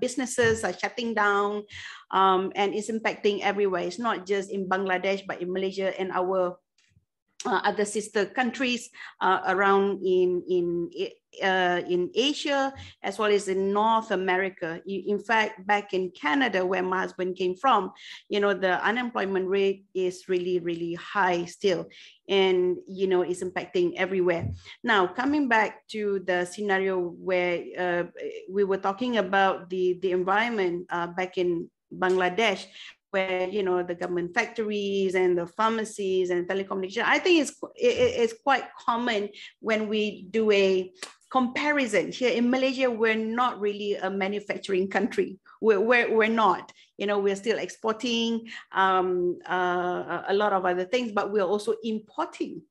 businesses are shutting down, and it's impacting everywhere. It's not just in Bangladesh, but in Malaysia and our other sister countries around in Asia, as well as in North America. In fact, back in Canada, where my husband came from, the unemployment rate is really, really high still. And, it's impacting everywhere. Now, coming back to the scenario where we were talking about the environment back in Bangladesh, where the government factories and the pharmacies and telecommunication. I think it's quite common when we do a comparison. Here in Malaysia, we're not really a manufacturing country. We're not. We're still exporting a lot of other things, but we're also importing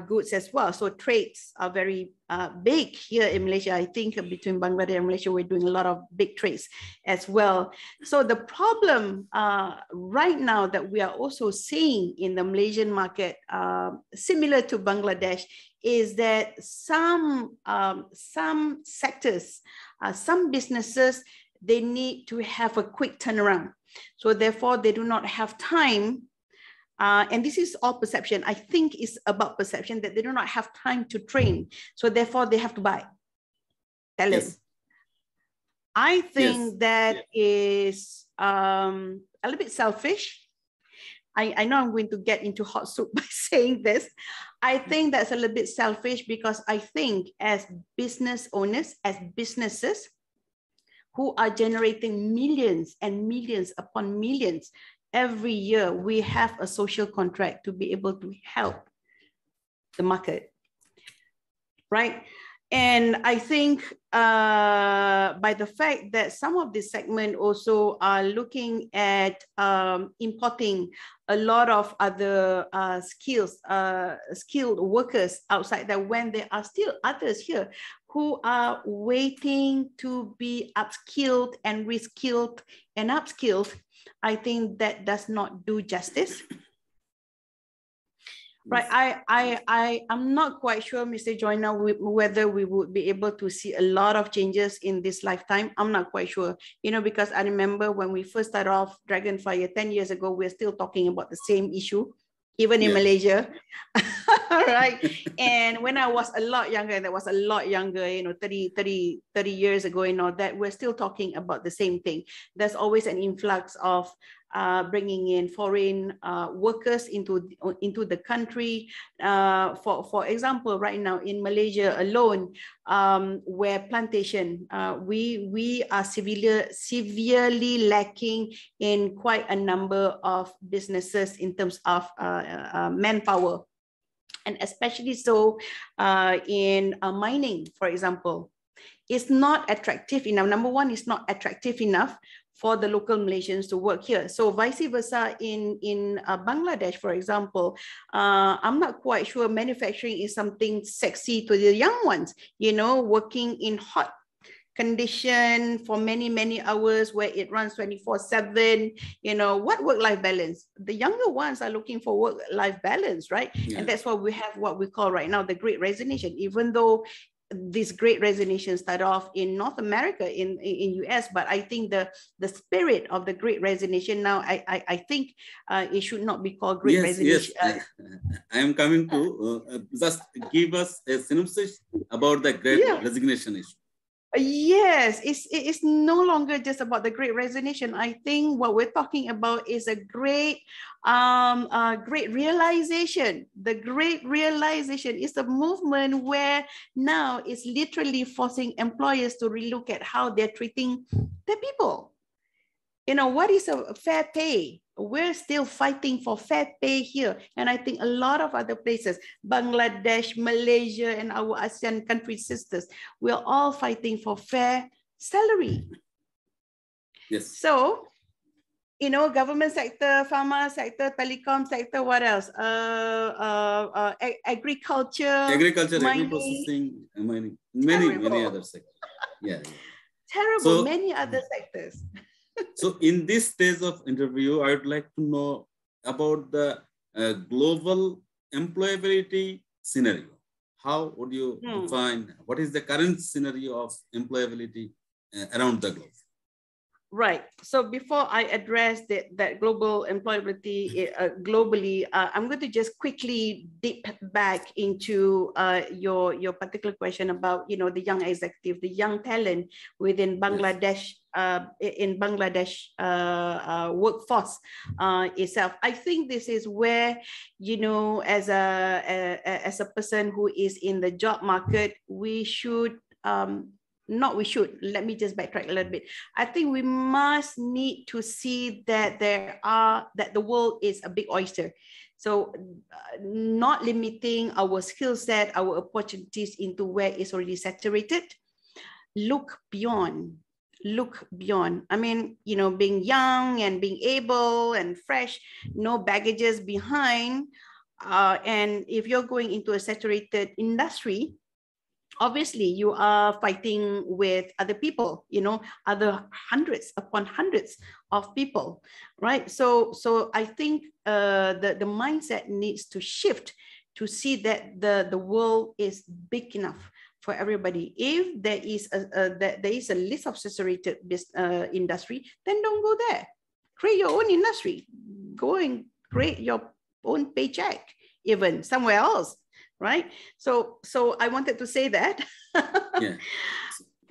goods as well. So trades are very big here in Malaysia. I think between Bangladesh and Malaysia, we're doing a lot of big trades as well. So the problem right now that we are also seeing in the Malaysian market, similar to Bangladesh, is that some sectors, some businesses, they need to have a quick turnaround. So therefore, they do not have time. And this is all perception. I think it's about perception that they do not have time to train. So therefore, they have to buy talent. Yes. I think that is a little bit selfish. I know I'm going to get into hot soup by saying this. I think that's a little bit selfish because I think as business owners, as businesses who are generating millions and millions upon millions, every year, we have a social contract to be able to help the market, right? And I think by the fact that some of this segment also are looking at importing a lot of other skilled workers outside, that when there are still others here who are waiting to be upskilled and reskilled and upskilled, I think that does not do justice. Right, I'm not quite sure, Mr. Joyner, whether we would be able to see a lot of changes in this lifetime. I'm not quite sure, because I remember when we first started off Dragonfire 10 years ago, we're still talking about the same issue, even in Malaysia, right? And when I was a lot younger, 30 years ago, that we're still talking about the same thing. There's always an influx of bringing in foreign workers into the country. For example, right now in Malaysia alone, where plantation, we are severely lacking in quite a number of businesses in terms of manpower, and especially so in mining, for example. It's not attractive enough. Number one, it's not attractive enough for the local Malaysians to work here. So vice versa in Bangladesh, for example, I'm not quite sure manufacturing is something sexy to the young ones, working in hot condition for many, many hours where it runs 24/7, what work-life balance? The younger ones are looking for work-life balance, right? Yeah. And that's why we have what we call right now the Great Resignation, even though this Great Resignation started off in North America, in US, but I think the spirit of the Great Resignation now, I think it should not be called Great Resignation. Yes, I am coming to just give us a synopsis about the Great Resignation issue. Yes, it's no longer just about the Great Resignation. I think what we're talking about is a great realization. The Great Realization is a movement where now it's literally forcing employers to relook at how they're treating their people. What is a fair pay? We're still fighting for fair pay here. And I think a lot of other places, Bangladesh, Malaysia, and our ASEAN country sisters, we're all fighting for fair salary. Yes. So, government sector, pharma sector, telecom sector, what else? Agriculture, mining, agri-processing, mining, many other sectors. Yeah. Terrible, so, many other sectors. So in this stage of interview, I would like to know about the global employability scenario. how would you define, what is the current scenario of employability around the globe? Right. So before I address that global employability globally, I'm going to just quickly dip back into your particular question about, you know, the young executive, the young talent within Bangladesh, in Bangladesh workforce itself. I think this is where, you know, as a person who is in the job market, we should let me just backtrack a little bit. I think we must need to see that that the world is a big oyster. So not limiting our skill set, our opportunities into where it's already saturated. Look beyond. I mean, you know, being young and being able and fresh, no baggages behind. And if you're going into a saturated industry, obviously you are fighting with other people, you know, other hundreds upon hundreds of people, right? So I think the mindset needs to shift to see that the world is big enough for everybody. If there is a list of saturated industry, then don't go there. Create your own industry. Go and create your own paycheck, even somewhere else. Right. So I wanted to say that. Yeah.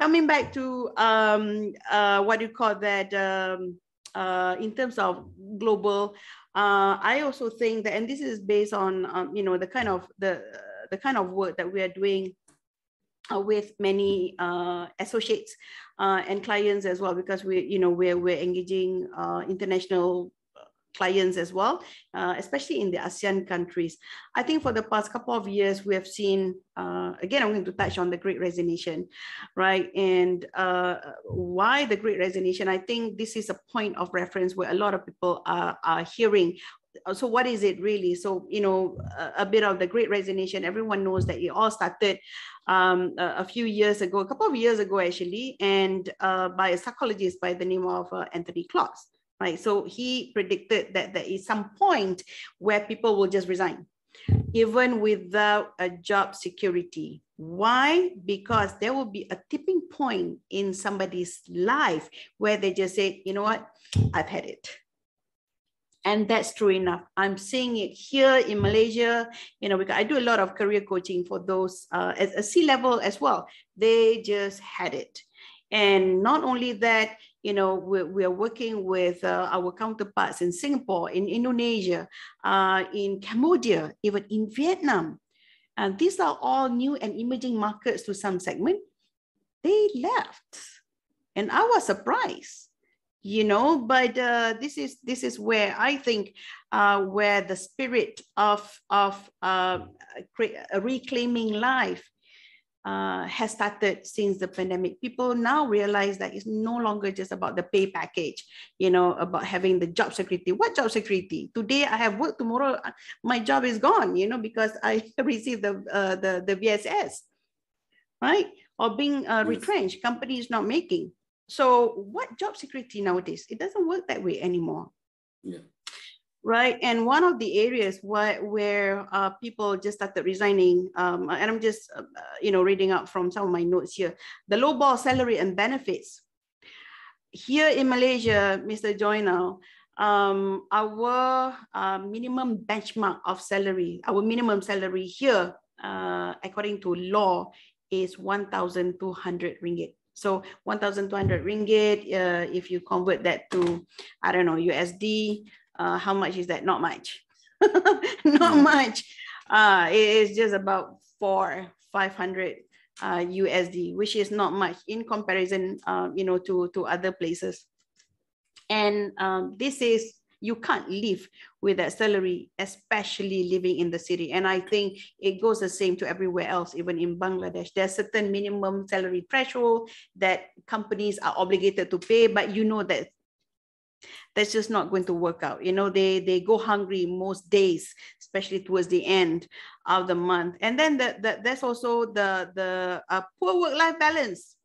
Coming back to what you call that in terms of global, I also think that, and this is based on you know, the kind of work that we are doing with many associates and clients as well, because we're engaging international clients as well, especially in the ASEAN countries. I think for the past couple of years, we have seen, again, I'm going to touch on the Great Resignation, right? And why the Great Resignation? I think this is a point of reference where a lot of people are hearing. So what is it really? So, you know, a bit of the Great Resignation, everyone knows that it all started a couple of years ago, actually, and by a psychologist by the name of Anthony Claus. Right, so he predicted that there is some point where people will just resign, even without a job security. Why? Because there will be a tipping point in somebody's life where they just say, you know what, I've had it. And that's true enough. I'm seeing it here in Malaysia, you know, because I do a lot of career coaching for those at a C-level as well. They just had it. And not only that, you know, we are working with our counterparts in Singapore, in Indonesia, in Cambodia, even in Vietnam. And these are all new and emerging markets to some segment. They left. And I was surprised, you know, but this is where I think where the spirit of reclaiming life has started since the pandemic. People now realize that it's no longer just about the pay package, you know, about having the job security. What job security? Today I have work, tomorrow my job is gone, you know, because I received the VSS, right? Or being retrenched, company is not making. So what job security nowadays? It doesn't work that way anymore. Yeah. Right. And one of the areas where people just started resigning, and I'm just, you know, reading out from some of my notes here, the lowball salary and benefits. Here in Malaysia, Mr. Joynal, our minimum benchmark of salary, our minimum salary here, according to law, is 1,200 ringgit. So 1,200 ringgit, if you convert that to, I don't know, USD, how much is that? Not much. Not much. It is just about 400-500 USD, which is not much in comparison, you know, to other places. And this is, you can't live with that salary, especially living in the city. And I think it goes the same to everywhere else, even in Bangladesh. There's certain minimum salary threshold that companies are obligated to pay, but you know that that's just not going to work out. You know, they go hungry most days, especially towards the end of the month. And then there's also the poor work-life balance.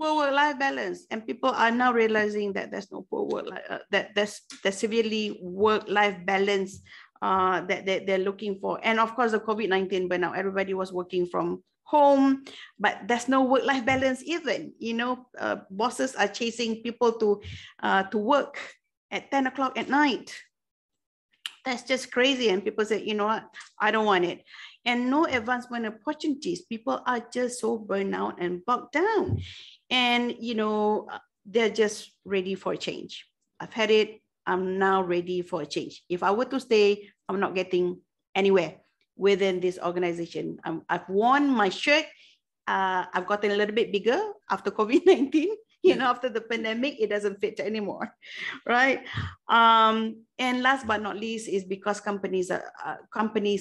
Poor work-life balance, and people are now realizing that there's no poor work-life, that there's severely work-life balance that they're looking for. And of course, the COVID-19 burnout, everybody was working from home, but there's no work-life balance even. You know, bosses are chasing people to work at 10 o'clock at night. That's just crazy. And people say, you know what, I don't want it. And no advancement opportunities. People are just so burnt out and bogged down. And, you know, they're just ready for a change. I've had it. I'm now ready for a change. If I were to stay, I'm not getting anywhere within this organization. I've worn my shirt. I've gotten a little bit bigger after COVID-19. You know, after the pandemic, it doesn't fit anymore, right? And last but not least is because companies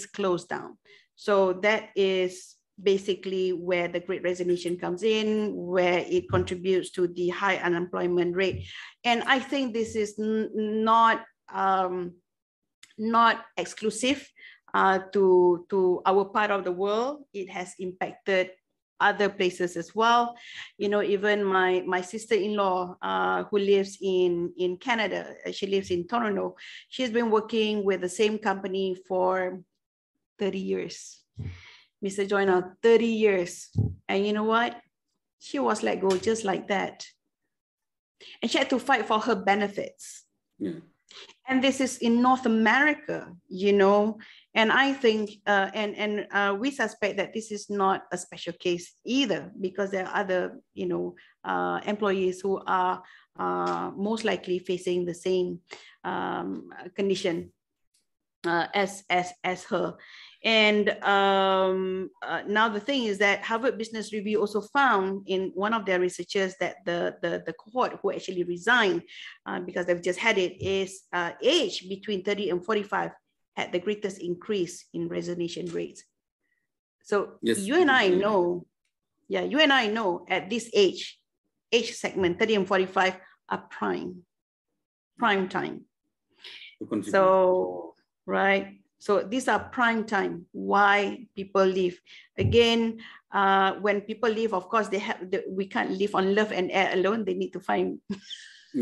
close down. So that is basically where the Great Resignation comes in, where it contributes to the high unemployment rate. And I think this is not exclusive to our part of the world. It has impacted other places as well. You know, even my sister-in-law who lives in Canada, she lives in Toronto. She's been working with the same company for 30 years. Mr. Joyner, 30 years. And you know what? She was let go just like that. And she had to fight for her benefits. Yeah. And this is in North America, you know, and I think, we suspect that this is not a special case either, because there are other, you know, employees who are most likely facing the same condition as her. And now the thing is that Harvard Business Review also found in one of their researchers that the cohort who actually resigned because they've just had it is age between 30 and 45 had the greatest increase in resignation rates. So yes, you and I know, you and I know at this age segment, 30 and 45 are prime time. So, right. So these are prime time why people leave. Again, when people leave, of course, we can't live on love and air alone. They need to find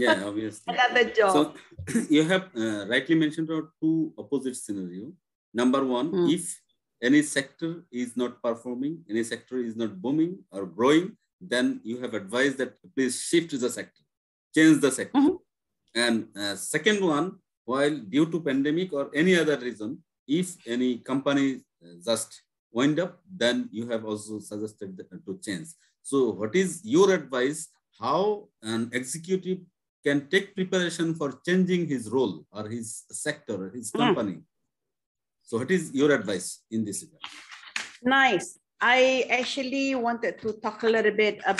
obviously another job. So you have rightly mentioned about two opposite scenarios. Number one, if any sector is not performing, any sector is not booming or growing, then you have advised that please shift the sector, change the sector. And second one, while due to pandemic or any other reason, if any company just wind up, then you have also suggested to change. So what is your advice, how an executive can take preparation for changing his role or his sector, or his company? So what is your advice in this regard? Nice. I actually wanted to talk a little bit about